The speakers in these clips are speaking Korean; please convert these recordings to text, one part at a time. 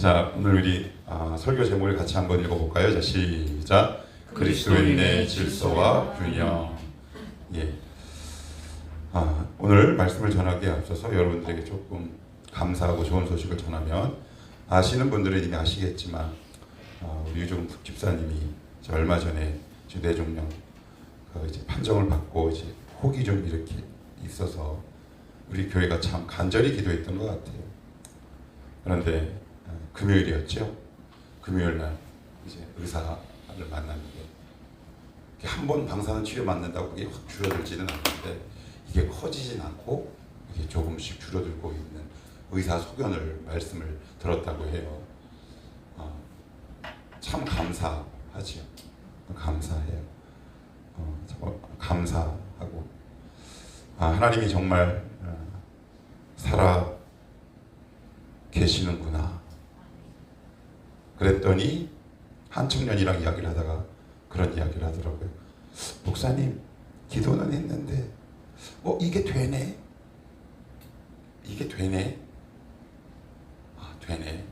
자, 오늘 우리 설교 제목을 같이 한번 읽어볼까요? 자, 시작. 그리스도인의 질서와 균형. 예. 오늘 말씀을 전하기에 앞서서 여러분들에게 조금 감사하고 좋은 소식을 전하면, 아시는 분들은 이미 아시겠지만 우리 유종 집사님이 얼마 전에 뇌종양 이제 판정을 받고 이제 혹이 좀 이렇게 있어서 우리 교회가 참 간절히 기도했던 것 같아요. 그런데 금요일이었죠. 금요일 날 이제 의사를 만났는데, 한 번 방사능 치료 맞는다고 그게 확 줄어들지는 않는데, 이게 커지진 않고 이게 조금씩 줄어들고 있는 의사 소견을 말씀을 들었다고 해요. 참 감사하지요. 감사해요. 감사하고 하나님이 정말 살아 계시는구나. 그랬더니 한 청년이랑 이야기를 하다가 그런 이야기를 하더라고요. 목사님, 기도는 했는데 이게 되네? 이게 되네? 되네.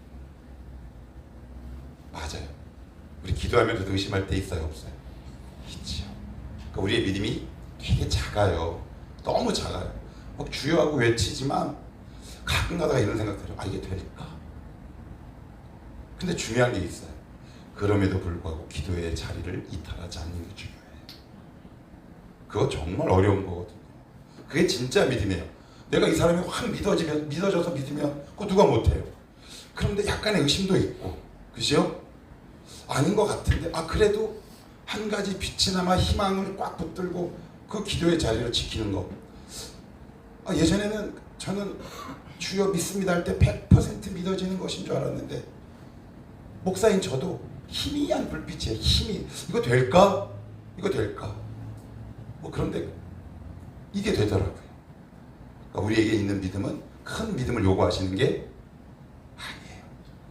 맞아요. 우리 기도하면서도 의심할 때 있어요, 없어요? 있지요. 그러니까 우리의 믿음이 되게 작아요. 너무 작아요. 막 주여하고 외치지만 가끔 가다가 이런 생각 들어요. 이게 될까? 근데 중요한 게 있어요. 그럼에도 불구하고 기도의 자리를 이탈하지 않는 게 중요해요. 그거 정말 어려운 거거든요. 그게 진짜 믿음이에요. 내가 이 사람이 확 믿어져서 믿으면 그거 누가 못해요. 그런데 약간의 의심도 있고, 그죠? 아닌 것 같은데 그래도 한 가지 빛이나마 희망을 꽉 붙들고 그 기도의 자리를 지키는 거. 예전에는 저는 주여 믿습니다 할 때 100% 믿어지는 것인 줄 알았는데, 목사인 저도 희미한 불빛이에요. 희미. 이거 될까? 이거 될까? 그런데 이게 되더라고요. 그러니까 우리에게 있는 믿음은 큰 믿음을 요구하시는 게 아니에요.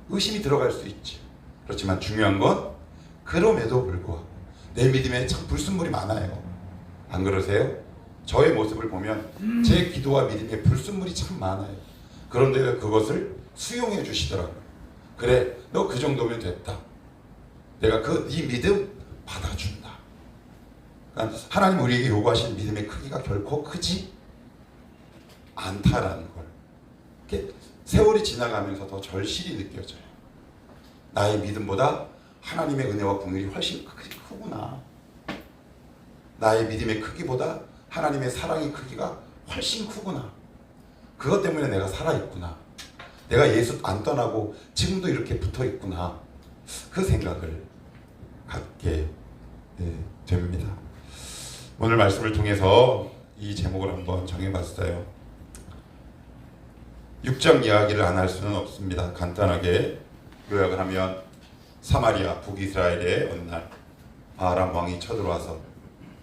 의심이 들어갈 수 있죠. 그렇지만 중요한 건 그럼에도 불구하고 내 믿음에 참 불순물이 많아요. 안 그러세요? 저의 모습을 보면 제 기도와 믿음에 불순물이 참 많아요. 그런데 그것을 수용해 주시더라고요. 그래, 너 그 정도면 됐다. 내가 네 믿음 받아준다. 그러니까 하나님 우리에게 요구하신 믿음의 크기가 결코 크지 않다라는 걸, 이렇게 세월이 지나가면서 더 절실히 느껴져요. 나의 믿음보다 하나님의 은혜와 긍휼이 훨씬 크구나. 나의 믿음의 크기보다 하나님의 사랑의 크기가 훨씬 크구나. 그것 때문에 내가 살아있구나. 내가 예수 안 떠나고 지금도 이렇게 붙어있구나. 그 생각을 갖게 됩니다. 오늘 말씀을 통해서 이 제목을 한번 정해봤어요. 6장 이야기를 안 할 수는 없습니다. 간단하게 요약을 하면, 사마리아 북이스라엘의 어느 날 아람 왕이 쳐들어와서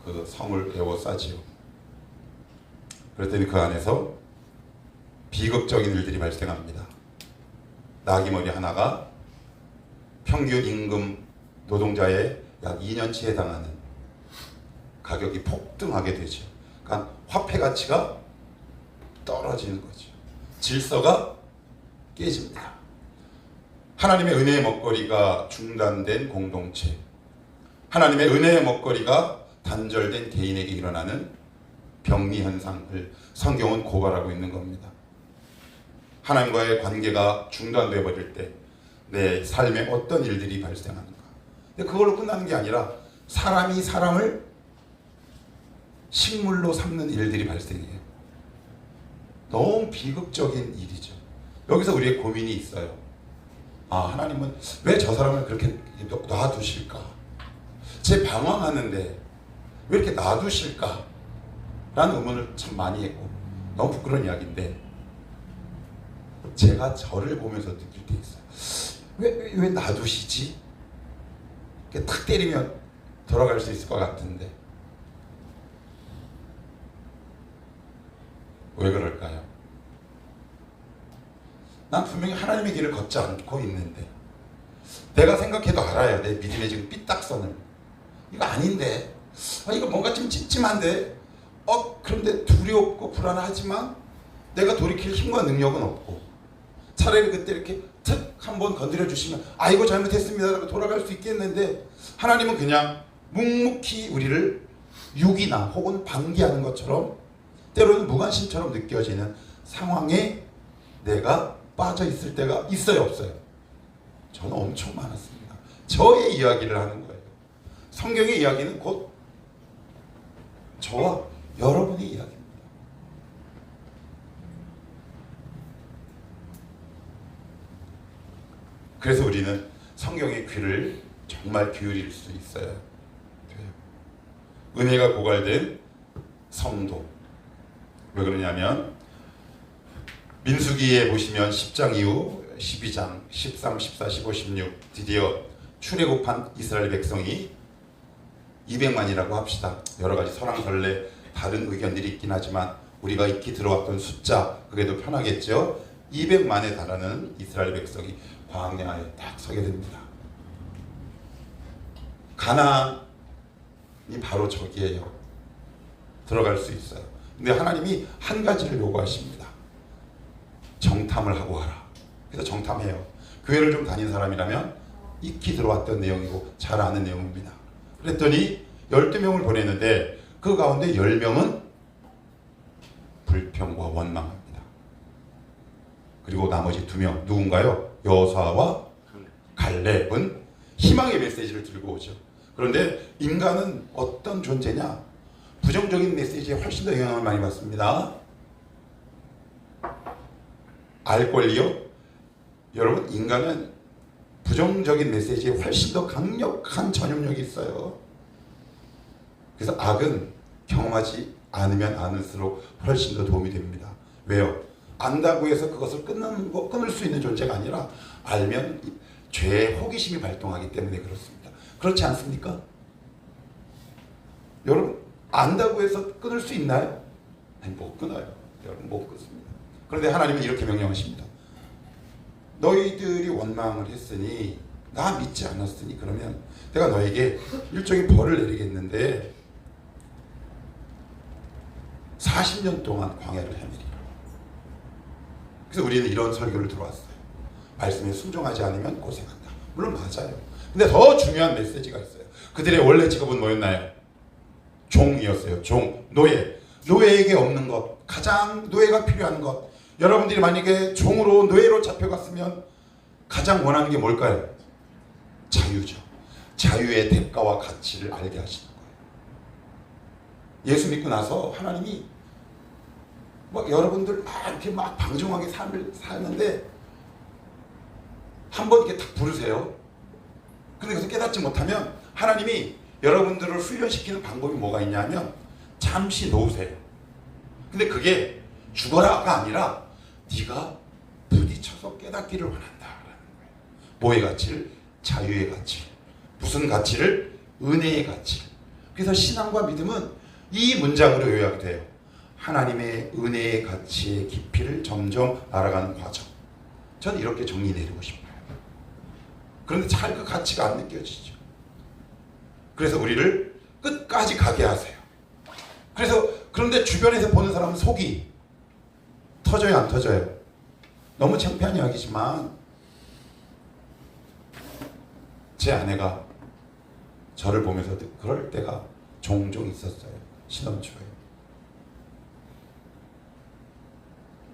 그 성을 에워싸지요. 그랬더니 그 안에서 비극적인 일들이 발생합니다. 나귀머리 하나가 평균 임금 노동자의 약 2년치에 해당하는 가격이 폭등하게 되죠. 그러니까 화폐 가치가 떨어지는 거죠. 질서가 깨집니다. 하나님의 은혜의 먹거리가 중단된 공동체, 하나님의 은혜의 먹거리가 단절된 개인에게 일어나는 병리 현상을 성경은 고발하고 있는 겁니다. 하나님과의 관계가 중단되어 버릴 때 내 삶에 어떤 일들이 발생하는가. 근데 그걸로 끝나는 게 아니라 사람이 사람을 식물로 삼는 일들이 발생해요. 너무 비극적인 일이죠. 여기서 우리의 고민이 있어요. 하나님은 왜 저 사람을 그렇게 놔두실까? 제 방황하는데 왜 이렇게 놔두실까? 라는 의문을 참 많이 했고, 너무 부끄러운 이야기인데, 제가 저를 보면서 느낄 때 있어요. 왜 놔두시지? 이렇게 탁 때리면 돌아갈 수 있을 것 같은데 왜 그럴까요? 난 분명히 하나님의 길을 걷지 않고 있는데, 내가 생각해도 알아야 돼. 믿음의 지금 삐딱선을. 이거 아닌데, 이거 뭔가 좀 찜찜한데, 그런데 두렵고 불안하지만 내가 돌이킬 힘과 능력은 없고, 차라리 그때 이렇게 툭 하면 한번 건드려 주시면 아이고 잘못했습니다라고 돌아갈 수 있겠는데, 하나님은 그냥 묵묵히 우리를 유기나 혹은 방기하는 것처럼, 때로는 무관심처럼 느껴지는 상황에 내가 빠져 있을 때가 있어요, 없어요? 저는 엄청 많았습니다. 저의 이야기를 하는 거예요. 성경의 이야기는 곧 저와 여러분의 이야기입니다. 그래서 우리는 성경의 귀를 정말 기울일 수 있어야 돼요. 은혜가 고갈된 성도. 왜 그러냐면 민수기에 보시면 10장 이후 12장, 13, 14, 15, 16 드디어 출애굽한 이스라엘 백성이 200만이라고 합시다. 여러 가지 설왕설래 다른 의견들이 있긴 하지만 우리가 익히 들어왔던 숫자, 그게 더 편하겠죠. 200만에 달하는 이스라엘 백성이 광야에 딱 서게 됩니다. 가나안이 바로 저기예요. 들어갈 수 있어요. 근데 하나님이 한 가지를 요구하십니다. 정탐을 하고 와라. 그래서 정탐해요. 교회를 좀 다닌 사람이라면 익히 들어왔던 내용이고 잘 아는 내용입니다. 그랬더니 12명을 보냈는데 그 가운데 10명은 불평과 원망합니다. 그리고 나머지 2명 누군가요? 여호수아와 갈렙은 희망의 메시지를 들고 오죠. 그런데 인간은 어떤 존재냐? 부정적인 메시지에 훨씬 더 영향을 많이 받습니다. 알 권리요? 여러분, 인간은 부정적인 메시지에 훨씬 더 강력한 전염력이 있어요. 그래서 악은 경험하지 않으면 않을수록 훨씬 더 도움이 됩니다. 왜요? 안다고 해서 그것을 끊을 수 있는 존재가 아니라 알면 죄의 호기심이 발동하기 때문에 그렇습니다. 그렇지 않습니까? 여러분, 안다고 해서 끊을 수 있나요? 아니, 못 끊어요. 여러분, 못 끊습니다. 그런데 하나님은 이렇게 명령하십니다. 너희들이 원망을 했으니, 나 믿지 않았으니, 그러면 내가 너에게 일종의 벌을 내리겠는데 40년 동안 광야를 헤매리라. 그래서 우리는 이런 설교를 들어왔어요. 말씀에 순종하지 않으면 고생한다. 물론 맞아요. 근데 더 중요한 메시지가 있어요. 그들의 원래 직업은 뭐였나요? 종이었어요. 종, 노예. 노예에게 없는 것, 가장 노예가 필요한 것. 여러분들이 만약에 종으로 노예로 잡혀갔으면 가장 원하는 게 뭘까요? 자유죠. 자유의 대가와 가치를 알게 하시는 거예요. 예수 믿고 나서 하나님이 여러분들 이렇게 방종하게 삶을 사는데 한번 이렇게 딱 부르세요. 근데 그래서 깨닫지 못하면 하나님이 여러분들을 훈련시키는 방법이 뭐가 있냐면 잠시 놓으세요. 근데 그게 죽어라가 아니라 네가 부딪혀서 깨닫기를 원한다라는 거예요. 뭐의 가치를? 자유의 가치. 무슨 가치를? 은혜의 가치. 그래서 신앙과 믿음은 이 문장으로 요약이 돼요. 하나님의 은혜의 가치의 깊이를 점점 알아가는 과정. 전 이렇게 정리 내리고 싶어요. 그런데 잘 그 가치가 안 느껴지죠. 그래서 우리를 끝까지 가게 하세요. 그런데 주변에서 보는 사람은 속이 터져요, 안 터져요? 너무 창피한 이야기지만 제 아내가 저를 보면서 그럴 때가 종종 있었어요. 신혼 초에.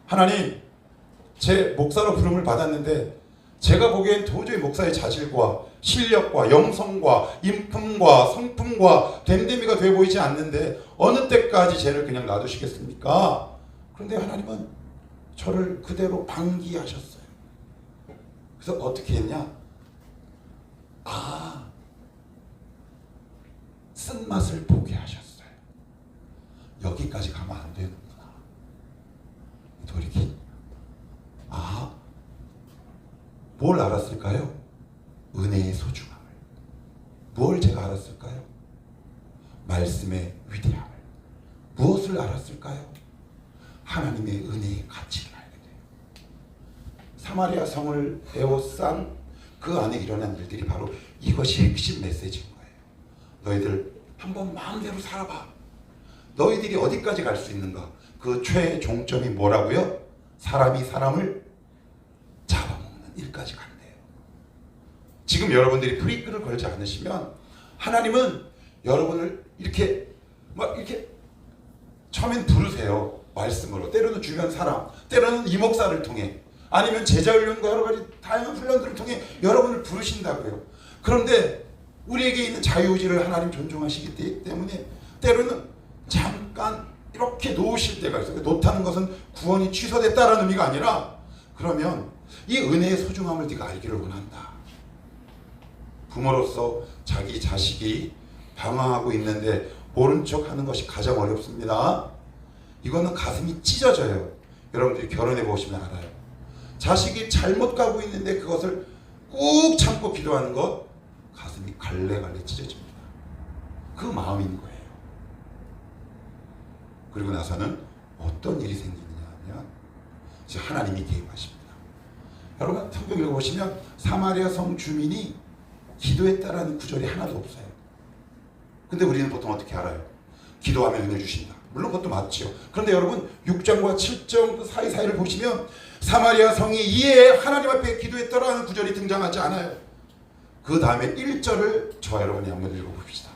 하나님, 제 목사로 부름을 받았는데 제가 보기엔 도저히 목사의 자질과 실력과 영성과 인품과 성품과 됨됨이가 돼 보이지 않는데 어느 때까지 쟤를 그냥 놔두시겠습니까? 그런데 하나님은 저를 그대로 방기하셨어요. 그래서 어떻게 했냐? 쓴맛을 보게 하셨어요. 여기까지 가면 안 되는구나. 돌이키. 뭘 알았을까요? 은혜의 소중함을. 뭘 제가 알았을까요? 말씀의 위대함을. 무엇을 알았을까요? 하나님의 은혜의 가치를 알게 돼요. 사마리아 성을 에워싼 그 안에 일어난 일들이 바로 이것이 핵심 메시지인 거예요. 너희들 한번 마음대로 살아봐. 너희들이 어디까지 갈 수 있는가? 그 최종점이 뭐라고요? 사람이 사람을 잡아먹는 일까지 간대요. 지금 여러분들이 프리크를 걸지 않으시면 하나님은 여러분을 이렇게 막 이렇게 처음엔 부르세요. 말씀으로. 때로는 주변 사람, 때로는 이 목사를 통해, 아니면 제자 훈련과 여러 가지 다양한 훈련들을 통해 여러분을 부르신다고요. 그런데 우리에게 있는 자유의지를 하나님 존중하시기 때문에 때로는 잠깐 이렇게 놓으실 때가 있어요. 놓다는 것은 구원이 취소됐다라는 의미가 아니라, 그러면 이 은혜의 소중함을 네가 알기를 원한다. 부모로서 자기 자식이 방황하고 있는데 모른 척 하는 것이 가장 어렵습니다. 이거는 가슴이 찢어져요. 여러분들이 결혼해 보시면 알아요. 자식이 잘못 가고 있는데 그것을 꾹 참고 기도하는 것, 가슴이 갈래갈래 찢어집니다. 그 마음인 거예요. 그리고 나서는 어떤 일이 생기느냐 하면 이제 하나님이 개입하십니다. 여러분 성경 읽어보시면 사마리아 성 주민이 기도했다라는 구절이 하나도 없어요. 근데 우리는 보통 어떻게 알아요? 기도하면 은혜 주신다. 물론 그것도 맞죠. 그런데 여러분 6장과 7장 사이사이를 보시면 사마리아 성이 이에 하나님 앞에 기도했다라는 구절이 등장하지 않아요. 그 다음에 1절을 저와 여러분이 한번 읽어봅시다.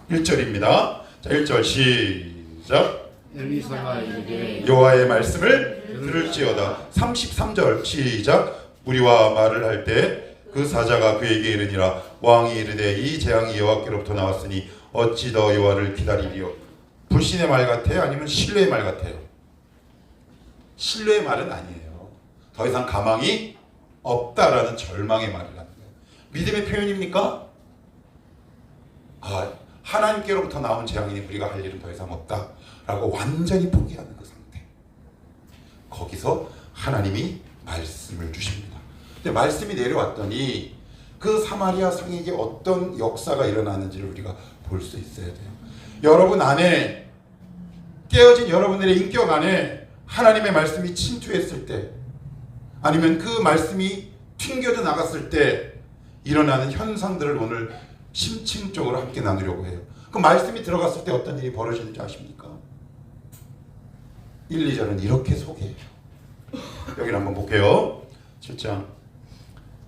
1절입니다. 자, 1절 시작. 엘리사가 이르되 여호와의 말씀을 들을지어다. 33절 시작. 우리와 말을 할 때 그 사자가 그에게 이르니라. 왕이 이르되 이 재앙이 여호와께로부터 나왔으니 어찌 더 여호와를 기다리리요. 불신의 말 같아요? 아니면 신뢰의 말 같아요? 신뢰의 말은 아니에요. 더 이상 가망이 없다라는 절망의 말을 하는 거예요. 믿음의 표현입니까? 하나님께로부터 나온 재앙이니 우리가 할 일은 더 이상 없다라고 완전히 포기하는 그 상태. 거기서 하나님이 말씀을 주십니다. 근데 말씀이 내려왔더니 그 사마리아 성에게 어떤 역사가 일어나는지를 우리가 볼 수 있어야 돼요. 여러분 안에, 깨어진 여러분들의 인격 안에 하나님의 말씀이 침투했을 때, 아니면 그 말씀이 튕겨져 나갔을 때 일어나는 현상들을 오늘 심층적으로 함께 나누려고 해요. 그 말씀이 들어갔을 때 어떤 일이 벌어지는지 아십니까? 1, 2절은 이렇게 소개해요. 여기를 한번 볼게요. 7장.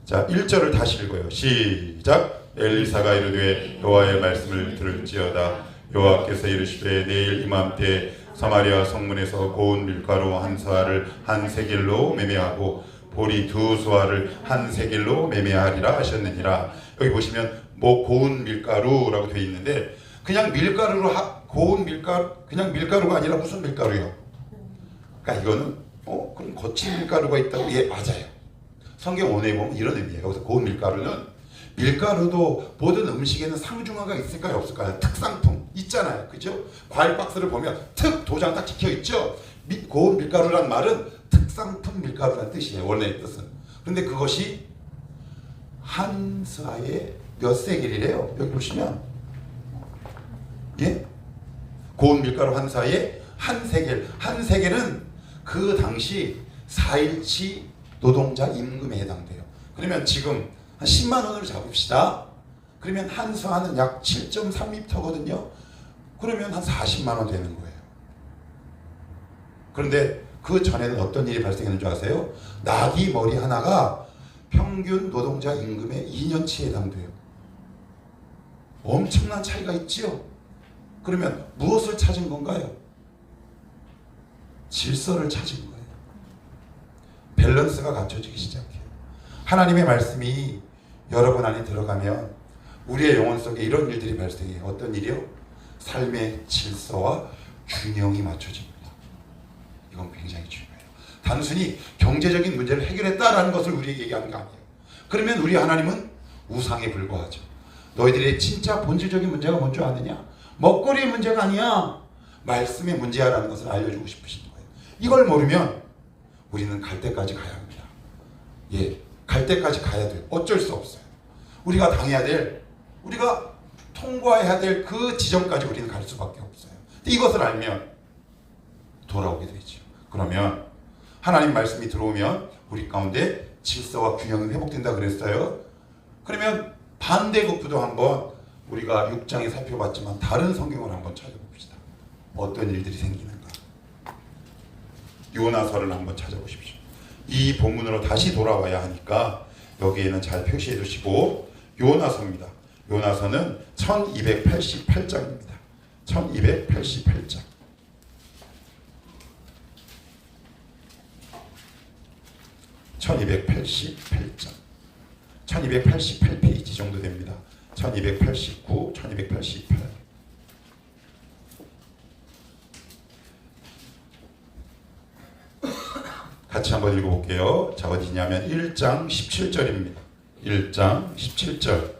자, 1절을 다시 읽어요. 시작. 엘리사가 이르되 여호와의 말씀을 들을지어다. 여호와께서 이르시되 내일 이맘때 사마리아 성문에서 고운 밀가루 한 사알을 한 세겔로 매매하고 보리 두 수알을 한 세겔로 매매하리라 하셨느니라. 여기 보시면 뭐 고운 밀가루라고 되어 있는데, 그냥 밀가루로 고운 밀가루, 그냥 밀가루가 아니라 무슨 밀가루요? 그러니까 이거는 그럼 거친 밀가루가 있다고? 예, 맞아요. 성경 원어에 보면 이런 의미예요. 여기서 고운 밀가루는, 밀가루도 모든 음식에는 상중하가 있을까요, 없을까요? 특상품 있잖아요, 그죠? 과일 박스를 보면 특 도장 딱 찍혀 있죠. 고운 밀가루란 말은 특상품 밀가루란 뜻이에요, 원래의 뜻은. 그런데 그것이 한 사에 몇 세겔이래요? 여기 보시면, 예? 고운 밀가루 한 사에 한 세겔. 한 세겔은 그 당시 4일치 노동자 임금에 해당돼요. 그러면 지금 한 10만 원으로 잡읍시다. 그러면 한 수하는 약 7.3m거든요. 그러면 한 40만 원 되는 거예요. 그런데 그 전에는 어떤 일이 발생했는 줄 아세요? 나귀 머리 하나가 평균 노동자 임금의 2년치에 해당돼요. 엄청난 차이가 있지요. 그러면 무엇을 찾은 건가요? 질서를 찾은 거예요. 밸런스가 갖춰지기 시작해요. 하나님의 말씀이 여러분 안에 들어가면 우리의 영혼 속에 이런 일들이 발생해요. 어떤 일이요? 삶의 질서와 균형이 맞춰집니다. 이건 굉장히 중요해요. 단순히 경제적인 문제를 해결했다라는 것을 우리에게 얘기하는 거 아니에요. 그러면 우리 하나님은 우상에 불과하죠. 너희들의 진짜 본질적인 문제가 뭔 줄 아느냐? 먹거리의 문제가 아니야. 말씀의 문제야라는 것을 알려주고 싶으신 거예요. 이걸 모르면 우리는 갈 때까지 가야 합니다. 예, 갈 때까지 가야 돼요. 어쩔 수 없어요. 우리가 당해야 될, 우리가 통과해야 될 그 지점까지 우리는 갈 수밖에 없어요. 이것을 알면 돌아오게 되죠. 그러면 하나님 말씀이 들어오면 우리 가운데 질서와 균형이 회복된다 그랬어요. 그러면 반대급부도 한번 우리가 6장에 살펴봤지만 다른 성경을 한번 찾아봅시다. 어떤 일들이 생기는가. 요나서를 한번 찾아보십시오. 이 본문으로 다시 돌아와야 하니까 여기에는 잘 표시해 두시고 요나서입니다. 요나서는 1288장입니다. 1288장. 1288장. 1288페이지 정도 됩니다. 1289, 1288. 같이 한번 읽어볼게요. 자, 어디냐면 1장 17절입니다. 1장 17절.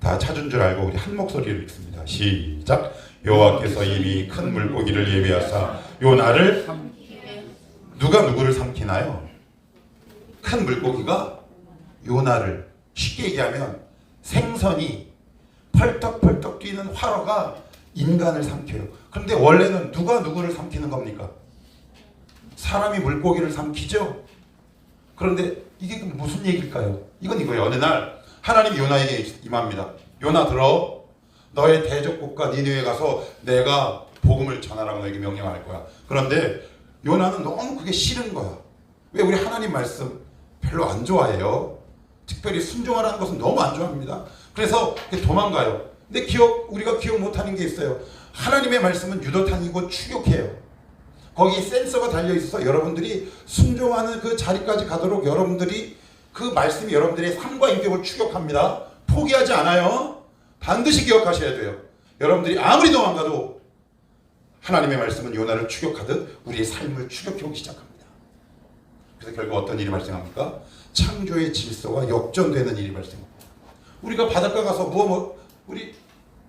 다 찾은 줄 알고 우리 한 목소리로 읽습니다. 시작. 여호와께서 이미 큰 물고기를 예비하사 요나를 누가 누구를 삼키나요? 큰 물고기가 요나를, 쉽게 얘기하면 생선이 펄떡펄떡 뛰는 화로가 인간을 삼켜요. 그런데 원래는 누가 누구를 삼키는 겁니까? 사람이 물고기를 삼키죠. 그런데 이게 무슨 얘기일까요? 이건 이거예요. 어느 날 하나님이 요나에게 임합니다. 요나 들어, 너의 대적국가 니느웨에 가서 내가 복음을 전하라고 너에게 명령할 거야. 그런데 요나는 너무 그게 싫은 거야. 왜? 우리 하나님 말씀 별로 안 좋아해요. 특별히 순종하라는 것은 너무 안 좋아합니다. 그래서 도망가요. 근데 우리가 기억 못하는 게 있어요. 하나님의 말씀은 유도탄이고 추격해요. 거기 센서가 달려있어서 여러분들이 순종하는 그 자리까지 가도록 여러분들이 그 말씀이 여러분들의 삶과 인격을 추격합니다. 포기하지 않아요. 반드시 기억하셔야 돼요. 여러분들이 아무리 도망가도 하나님의 말씀은 요나를 추격하듯 우리의 삶을 추격해오기 시작합니다. 그래서 결국 어떤 일이 발생합니까? 창조의 질서가 역전되는 일이 발생합니다. 우리가 바닷가 가서 우리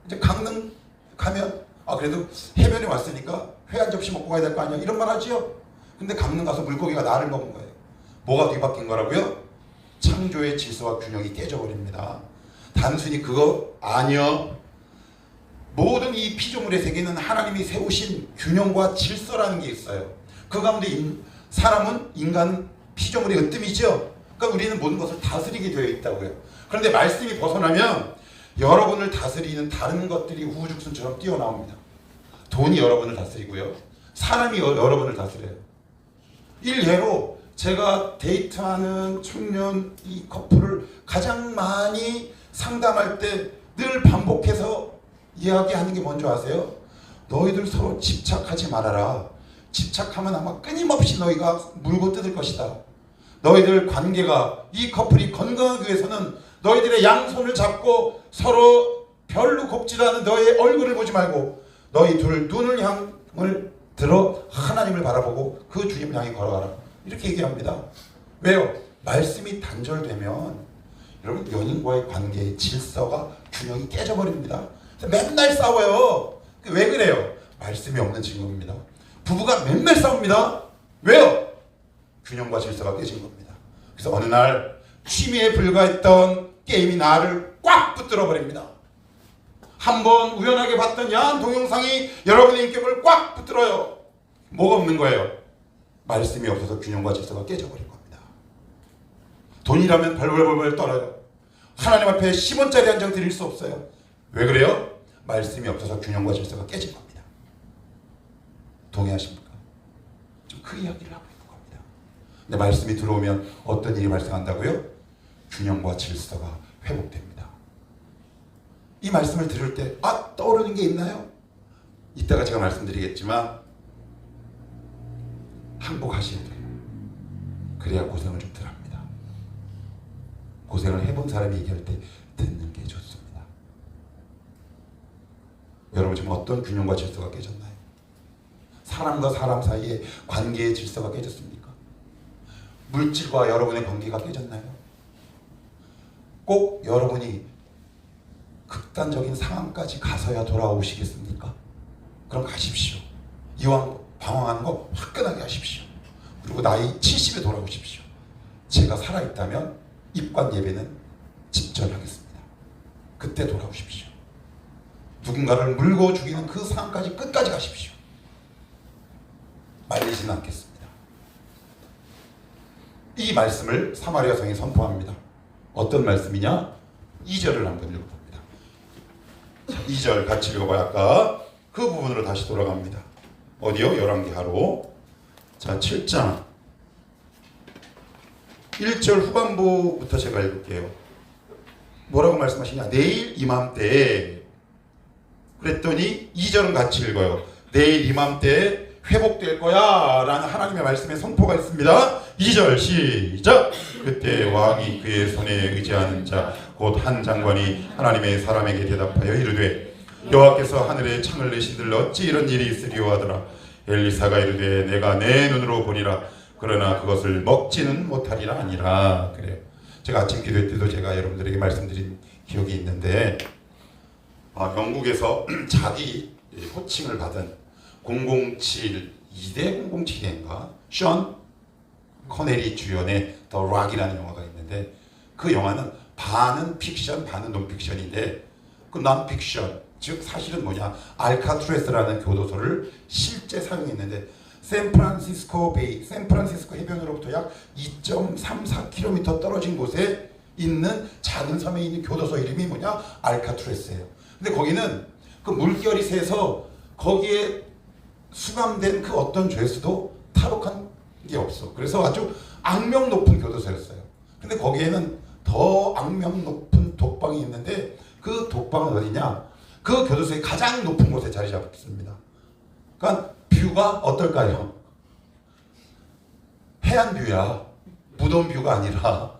이제 강릉 가면 그래도 해변에 왔으니까 회 한 접시 먹고 가야 될 거 아니야, 이런 말 하지요. 근데 강릉 가서 물고기가 나를 먹은 거예요. 뭐가 뒤바뀐 거라고요? 창조의 질서와 균형이 깨져버립니다. 단순히 그거 아니요. 모든 이 피조물의 세계는 하나님이 세우신 균형과 질서라는 게 있어요. 그 가운데 사람은, 인간은 피조물의 으뜸이죠. 그러니까 우리는 모든 것을 다스리게 되어 있다고요. 그런데 말씀이 벗어나면 여러분을 다스리는 다른 것들이 우후죽순처럼 뛰어나옵니다. 돈이 여러분을 다스리고요. 사람이 여러분을 다스려요. 일례로 제가 데이트하는 청년 이 커플을 가장 많이 상담할 때 늘 반복해서 이야기하는 게 뭔지 아세요? 너희들 서로 집착하지 말아라. 집착하면 아마 끊임없이 너희가 물고 뜯을 것이다. 너희들 관계가, 이 커플이 건강하기 위해서는 너희들의 양손을 잡고 서로 별로 곱지도 않은 너의 얼굴을 보지 말고 너희 둘 눈을 향을 들어 하나님을 바라보고 그 주님을 향해 걸어가라. 이렇게 얘기합니다. 왜요? 말씀이 단절되면 여러분 연인과의 관계의 질서가, 균형이 깨져버립니다. 맨날 싸워요. 왜 그래요? 말씀이 없는 증거입니다. 부부가 맨날 싸웁니다. 왜요? 균형과 질서가 깨진 겁니다. 그래서 어느 날 취미에 불과했던 게임이 나를 꽉 붙들어 버립니다. 한번 우연하게 봤던 야한 동영상이 여러분의 인격을 꽉 붙들어요. 뭐가 없는 거예요? 말씀이 없어서 균형과 질서가 깨져버린 겁니다. 돈이라면 벌벌벌벌 떨어요. 하나님 앞에 10원짜리 한 장 드릴 수 없어요. 왜 그래요? 말씀이 없어서 균형과 질서가 깨진 겁니다. 동의하십니까? 좀 그 이야기를 하고 있는 겁니다. 근데 말씀이 들어오면 어떤 일이 발생한다고요? 균형과 질서가 회복됩니다. 이 말씀을 들을 때 떠오르는 게 있나요? 이따가 제가 말씀드리겠지만 항복하셔야 돼요. 그래야 고생을 좀 덜 합니다. 고생을 해본 사람이 얘기할 때 듣는 게 좋습니다. 여러분 지금 어떤 균형과 질서가 깨졌나요? 사람과 사람 사이에 관계의 질서가 깨졌습니까? 물질과 여러분의 관계가 깨졌나요? 꼭 여러분이 극단적인 상황까지 가서야 돌아오시겠습니까? 그럼 가십시오. 이왕 방황하는 거 화끈하게 하십시오. 그리고 나이 70에 돌아오십시오. 제가 살아있다면 입관 예배는 집전하겠습니다. 그때 돌아오십시오. 누군가를 물고 죽이는 그 상황까지 끝까지 가십시오. 말리지는 않겠습니다. 이 말씀을 사마리아 성이 선포합니다. 어떤 말씀이냐? 2절을 한번 읽어봅니다. 2절 같이 읽어봐요. 아까 그 부분으로 다시 돌아갑니다. 어디요? 열왕기하로. 자, 7장 1절 후반부부터 제가 읽을게요. 뭐라고 말씀하시냐? 내일 이맘때에. 그랬더니 2절은 같이 읽어요. 내일 이맘때에 회복될 거야 라는 하나님의 말씀의 선포가 있습니다. 2절 시작. 그때 왕이 그의 손에 의지하는 자 곧 한 장관이 하나님의 사람에게 대답하여 이르되 여호와께서 하늘에 창을 내신들 어찌 이런 일이 있으리요 하더라. 엘리사가 이르되 내가 내 눈으로 보리라. 그러나 그것을 먹지는 못하리라 아니라. 그래요. 제가 아침 기도 때도 제가 여러분들에게 말씀드린 기억이 있는데 영국에서 자기 호칭을 받은 007 2대 007인가 션 커넬이 주연의 더 락이라는 영화가 있는데 그 영화는 반은 픽션 반은 논픽션인데 그 논픽션 즉 사실은 뭐냐 알카트레스라는 교도소를 실제 사용했는데 샌프란시스코 베이 샌프란시스코 해변으로부터 약 2.34km 떨어진 곳에 있는 작은 섬에 있는 교도소 이름이 뭐냐 알카트레스예요. 근데 거기는 그 물결이 새서 거기에 수감된 그 어떤 죄수도 탈옥한 게 없어. 그래서 아주 악명 높은 교도소였어요. 근데 거기에는 더 악명 높은 독방이 있는데 그 독방은 어디냐? 그 교도소의 가장 높은 곳에 자리 잡았습니다. 그러니까 뷰가 어떨까요? 해안 뷰야. 무덤 뷰가 아니라.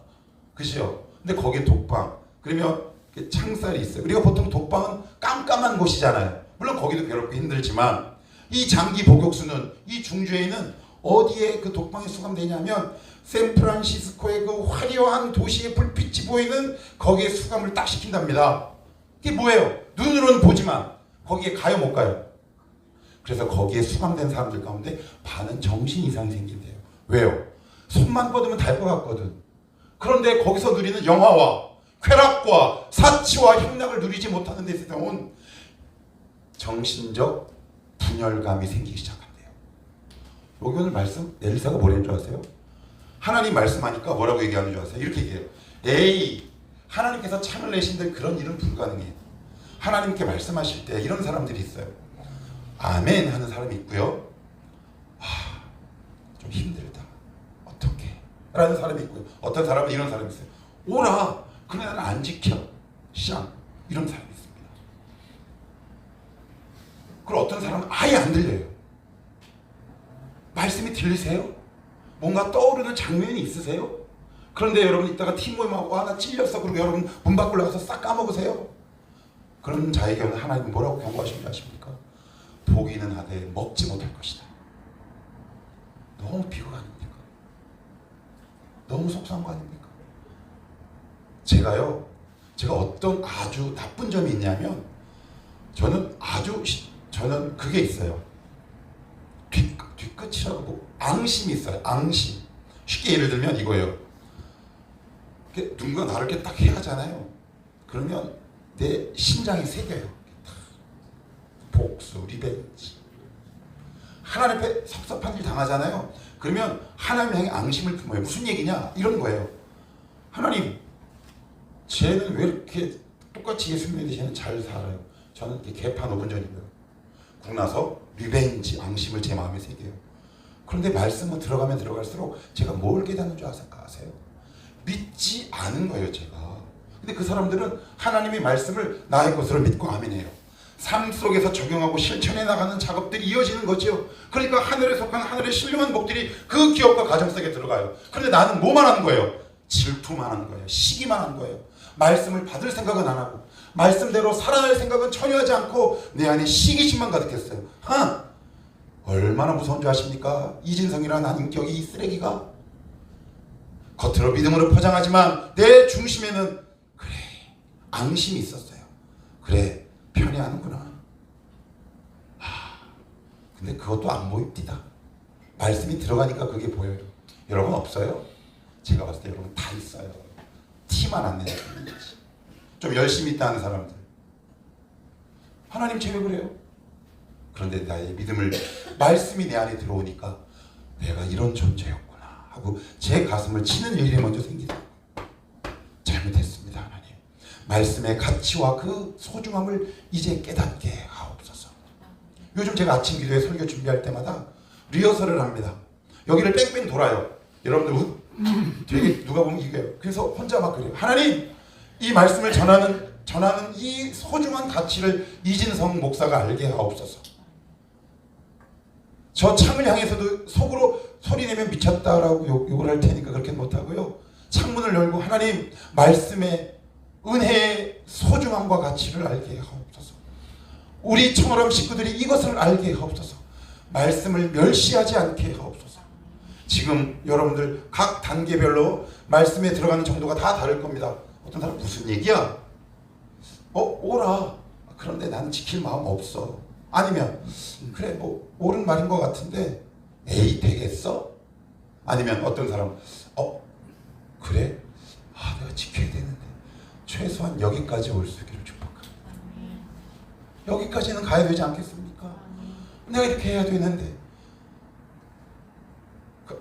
그죠? 근데 거기에 독방. 그러면 창살이 있어요. 우리가 보통 독방은 깜깜한 곳이잖아요. 물론 거기도 괴롭고 힘들지만 이 장기 복역수는 이 중주에는 어디에 그 독방에 수감되냐면 샌프란시스코의 그 화려한 도시의 불빛이 보이는 거기에 수감을 딱 시킨답니다. 이게 뭐예요? 눈으로는 보지만 거기에 가요 못 가요? 그래서 거기에 수감된 사람들 가운데 반은 정신 이상이 생긴대요. 왜요? 손만 뻗으면 달 것 같거든. 그런데 거기서 누리는 영화와 쾌락과 사치와 향락을 누리지 못하는 데서 온 정신적 분열감이 생기기 시작한대요. 여기 오늘 말씀 엘리사가 뭐라는 줄 아세요? 하나님 말씀하니까 뭐라고 얘기하는 줄 아세요? 이렇게 얘기해요. 에이 하나님께서 창을 내신들 그런 일은 불가능해. 하나님께 말씀하실 때 이런 사람들이 있어요. 아멘 하는 사람이 있고요. 좀 힘들다. 어떻게? 라는 사람이 있고요. 어떤 사람은 이런 사람이 있어요. 오라. 근데 나는 안 지켜. 샹. 이런 사람이 있습니다. 그리고 어떤 사람은 아예 안 들려요. 말씀이 들리세요? 뭔가 떠오르는 장면이 있으세요? 그런데 여러분 이따가 팀 모임하고 나 찔렸어. 그리고 여러분 문 밖으로 나가서 싹 까먹으세요? 그런 자에게는 하나님은 뭐라고 경고하신 줄 아십니까? 보기는 하되 먹지 못할 것이다. 너무 비극 아닙니까? 너무 속상한 거 아닙니까? 제가 어떤 아주 나쁜 점이 있냐면 저는 그게 있어요. 뒤끝이라고 앙심이 있어요. 앙심. 쉽게 예를 들면 이거예요. 누군가 나를 이렇게 딱 해야 하잖아요. 그러면 내 심장이 새겨요. 복수, 리벤지. 하나님 앞에 섭섭한 일 당하잖아요. 그러면 하나님 향해 앙심을 품어요. 무슨 얘기냐? 이런 거예요. 하나님, 쟤는 왜 이렇게 똑같이 예수님에 대해서는 잘 살아요? 저는 개판 5분 전이고요. 그러고 나서 리벤지, 앙심을 제 마음에 새겨요. 그런데 말씀은 들어가면 들어갈수록 제가 뭘 깨닫는 줄 아세요? 믿지 않은 거예요, 제가. 근데 그 사람들은 하나님의 말씀을 나의 것으로 믿고 아멘해요. 삶 속에서 적용하고 실천해 나가는 작업들이 이어지는 거죠. 그러니까 하늘에 속한 하늘의 신령한 복들이 그 기업과 가정 속에 들어가요. 그런데 나는 뭐만 하는 거예요? 질투만 하는 거예요. 시기만 하는 거예요. 말씀을 받을 생각은 안 하고 말씀대로 살아날 생각은 전혀 하지 않고 내 안에 시기심만 가득했어요. 얼마나 무서운 줄 아십니까? 이진성이라는 인격이 이 쓰레기가 겉으로 믿음으로 포장하지만 내 중심에는 그래 앙심이 있었어요. 그래 편애하는구나. 근데 그것도 안 보입니다. 말씀이 들어가니까 그게 보여요. 여러분 없어요? 제가 봤을 때 여러분 다 있어요. 티만 안 내는 거지. 좀 열심히 있다는 사람들. 하나님 쟤 왜 그래요? 그런데 나의 믿음을 말씀이 내 안에 들어오니까 내가 이런 존재였구나 하고 제 가슴을 치는 일이 먼저 생기더라고요. 잘못했습니다 하나님. 말씀의 가치와 그 소중함을 이제 깨닫게 하옵소서. 요즘 제가 아침 기도에 설교 준비할 때마다 리허설을 합니다. 여기를 뺑뺑 돌아요. 여러분들 되게 누가 보면 이겨요. 그래서 혼자 막 그래요. 하나님, 이 말씀을 전하는 이 소중한 가치를 이진성 목사가 알게 하옵소서. 저 창을 향해서도 속으로 소리내면 미쳤다라고 욕을 할 테니까 그렇게 못하고요. 창문을 열고 하나님 말씀의 은혜의 소중함과 가치를 알게 하옵소서. 우리 청어람 식구들이 이것을 알게 하옵소서. 말씀을 멸시하지 않게 하옵소서. 지금 여러분들 각 단계별로 말씀에 들어가는 정도가 다 다를 겁니다. 어떤 사람 무슨 얘기야? 오라. 그런데 나는 지킬 마음 없어. 아니면 그래 뭐 옳은 말인 것 같은데 에이 되겠어? 아니면 어떤 사람 그래? 내가 지켜야 되는데 최소한 여기까지 올 수 있기를 축복합니다. 여기까지는 가야 되지 않겠습니까? 내가 이렇게 해야 되는데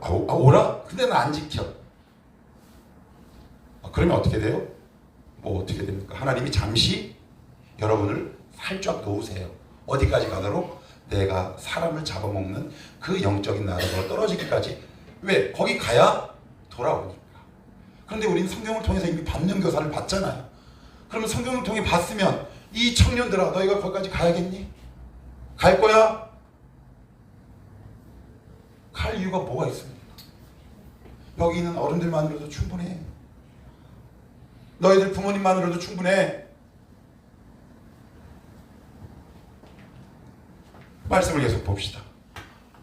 오라? 근데 난 안 지켜. 그러면 어떻게 돼요? 뭐 어떻게 됩니까? 하나님이 잠시 여러분을 살짝 놓으세요. 어디까지 가도록? 내가 사람을 잡아먹는 그 영적인 나라로 떨어지기까지. 왜? 거기 가야 돌아오니까. 그런데 우리는 성경을 통해서 이미 반면교사를 봤잖아요. 그러면 성경을 통해 봤으면 이 청년들아 너희가 거기까지 가야겠니? 갈 거야? 갈 이유가 뭐가 있습니까? 여기 있는 어른들만으로도 충분해. 너희들 부모님만으로도 충분해. 말씀을 계속 봅시다.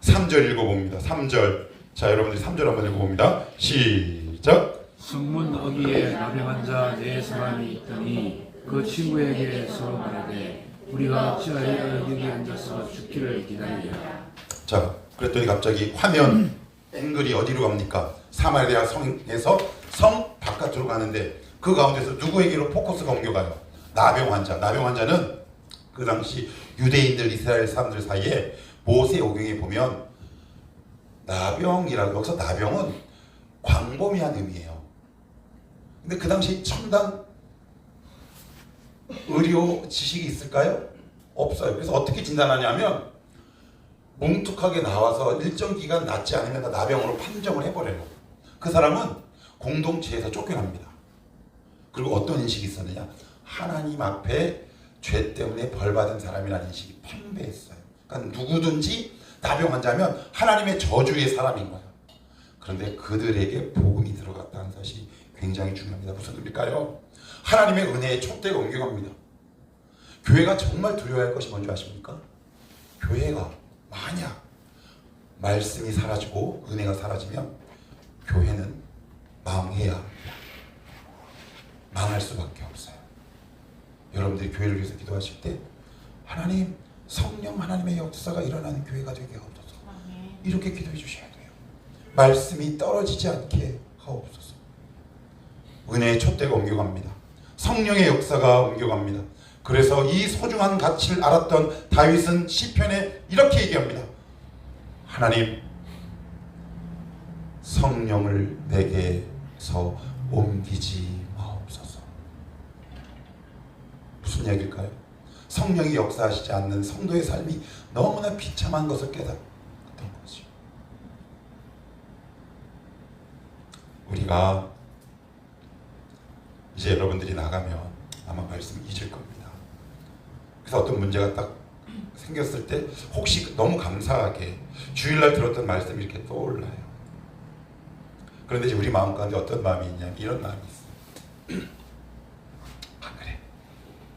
3절 읽어봅니다. 3절. 자, 여러분들이 3절 한번 읽어봅니다. 시작. 성문 어귀에 나병한 자 네 사람이 있더니 그 친구에게 서로 말하되 우리가 어찌하여 여기 앉아서 죽기를 기다리랴. 자, 그랬더니 갑자기 화면 앵글이 어디로 갑니까? 사마리아 성에서 성 바깥으로 가는데 그 가운데서 누구에게로 포커스가 옮겨가요? 나병 환자. 나병 환자는 그 당시 유대인들 이스라엘 사람들 사이에 모세오경에 보면 나병이라고, 여기서 나병은 광범위한 의미예요. 근데 그 당시 첨단 의료 지식이 있을까요? 없어요. 그래서 어떻게 진단하냐면 뭉툭하게 나와서 일정 기간 낫지 않으면 나병으로 판정을 해버려요. 그 사람은 공동체에서 쫓겨납니다. 그리고 어떤 인식이 있었느냐? 하나님 앞에 죄 때문에 벌받은 사람이라는 인식이 팽배했어요. 그러니까 누구든지 나병 환자면 하나님의 저주의 사람인 거예요. 그런데 그들에게 복음이 들어갔다는 사실이 굉장히 중요합니다. 무슨 의미일까요? 하나님의 은혜의 촛대가 옮겨갑니다. 교회가 정말 두려워할 것이 뭔지 아십니까? 교회가 만약 말씀이 사라지고 은혜가 사라지면 교회는 망해야 합니다. 망할 수밖에 없어요. 여러분들이 교회를 위해서 기도하실 때 하나님, 성령 하나님의 역사가 일어나는 교회가 되게 하옵소서. 이렇게 기도해 주셔야 돼요. 말씀이 떨어지지 않게 하옵소서. 은혜의 촛대가 옮겨갑니다. 성령의 역사가 옮겨갑니다. 그래서 이 소중한 가치를 알았던 다윗은 시편에 이렇게 얘기합니다. 하나님, 성령을 내게서 옮기지 마옵소서. 무슨 얘기일까요? 성령이 역사하시지 않는 성도의 삶이 너무나 비참한 것을 깨달았던 거죠. 우리가 이제 여러분들이 나가면 아마 말씀 잊을 겁니다. 그래서 어떤 문제가 딱 생겼을 때 혹시 너무 감사하게 주일날 들었던 말씀이 이렇게 떠올라요. 그런데 이제 우리 마음 가운데 어떤 마음이 있냐면 이런 마음이 있어요. 그래,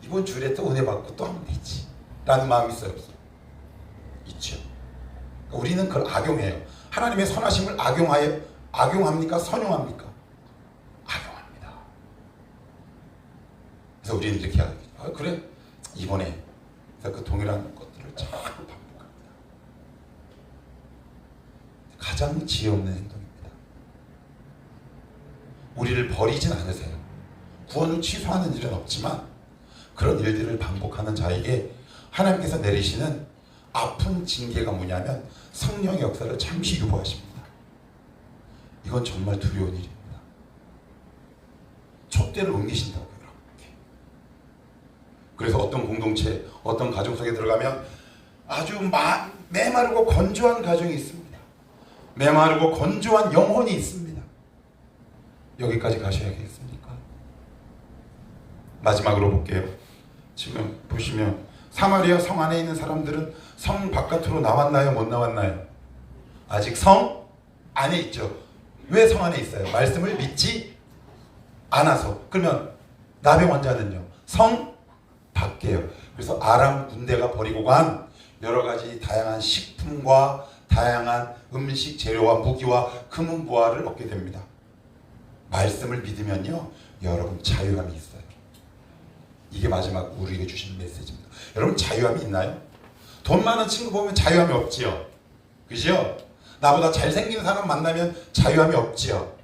이번 주일에 또 은혜 받고 또 하면 되지 라는 마음이 있어요, 없어요? 있죠. 그러니까 우리는 그걸 악용해요. 하나님의 선하심을 악용합니까? 선용합니까? 악용합니다. 그래서 우리는 이렇게 하죠. 그래, 이번에 그 동일한 것들을 자꾸 반복합니다. 가장 지혜 없는 행동입니다. 우리를 버리진 않으세요. 구원을 취소하는 일은 없지만 그런 일들을 반복하는 자에게 하나님께서 내리시는 아픈 징계가 뭐냐면 성령의 역사를 잠시 유보하십니다. 이건 정말 두려운 일입니다. 촛대를 옮기신다고요. 이렇게. 그래서 어떤 공동체, 어떤 가정 속에 들어가면 아주 메마르고 건조한 가정이 있습니다. 메마르고 건조한 영혼이 있습니다. 여기까지 가셔야겠습니까? 마지막으로 볼게요. 지금 보시면 사마리아 성 안에 있는 사람들은 성 바깥으로 나왔나요? 못 나왔나요? 아직 성 안에 있죠. 왜 성 안에 있어요? 말씀을 믿지 않아서. 그러면 나병 환자는요? 성 밖에요. 그래서 아람 군대가 버리고 간 여러 가지 다양한 식품과 다양한 음식 재료와 무기와 금은보화를 얻게 됩니다. 말씀을 믿으면요, 여러분 자유함이 있어요. 이게 마지막 우리에게 주신 메시지입니다. 여러분 자유함이 있나요? 돈 많은 친구 보면 자유함이 없지요. 그죠? 나보다 잘생긴 사람 만나면 자유함이 없지요.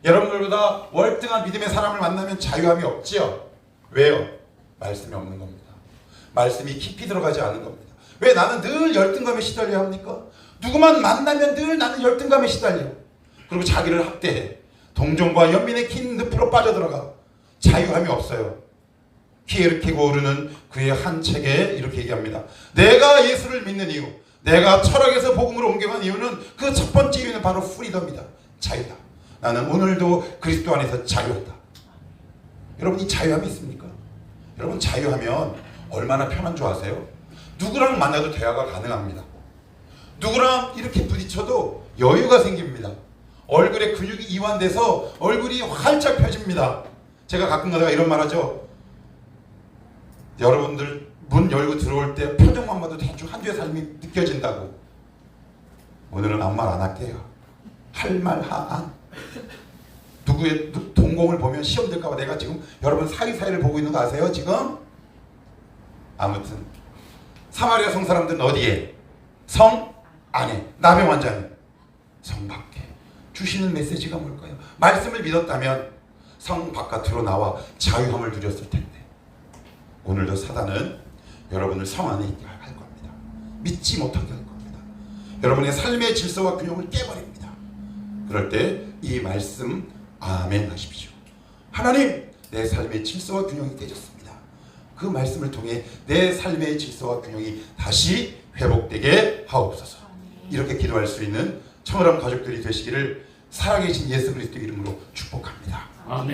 여러분들보다 월등한 믿음의 사람을 만나면 자유함이 없지요. 왜요? 말씀이 없는 겁니다. 말씀이 깊이 들어가지 않은 겁니다. 왜 나는 늘 열등감에 시달려야 합니까? 누구만 만나면 늘 나는 열등감에 시달려. 그리고 자기를 학대해. 동정과 연민의 긴 늪으로 빠져들어가. 자유함이 없어요. 키에르 케고르는 그의 한 책에 이렇게 얘기합니다. 내가 예수를 믿는 이유, 내가 철학에서 복음으로 옮겨간 이유는 그 첫 번째 이유는 바로 프리덤이다. 자유다. 나는 오늘도 그리스도 안에서 자유하다. 여러분 이 자유함이 있습니까? 여러분 자유하면 얼마나 편한 줄 아세요? 누구랑 만나도 대화가 가능합니다. 누구랑 이렇게 부딪혀도 여유가 생깁니다. 얼굴에 근육이 이완돼서 얼굴이 활짝 펴집니다. 제가 가끔 가다가 이런 말 하죠. 여러분들 문 열고 들어올 때 표정만 봐도 대충 한 주의 삶이 느껴진다고. 오늘은 아무 말 안 할게요. 할 말 안. 누구의 동공을 보면 시험 들까봐 내가 지금 여러분 사이사이를 보고 있는 거 아세요 지금? 아무튼 사마리아 성 사람들은 어디에? 성 안에. 나병 환자는 성 밖에. 주시는 메시지가 뭘까요? 말씀을 믿었다면 성 바깥으로 나와 자유함을 누렸을 텐데 오늘도 사단은 여러분을 성 안에 있게 할 겁니다. 믿지 못하게 할 겁니다. 여러분의 삶의 질서와 균형을 깨버립니다. 그럴 때 이 말씀 아멘 하십시오. 하나님, 내 삶의 질서와 균형이 깨졌습니다. 그 말씀을 통해 내 삶의 질서와 균형이 다시 회복되게 하옵소서. 이렇게 기도할 수 있는 청월함 가족들이 되시기를 살아계신 예수 그리스도 이름으로 축복합니다. 아멘.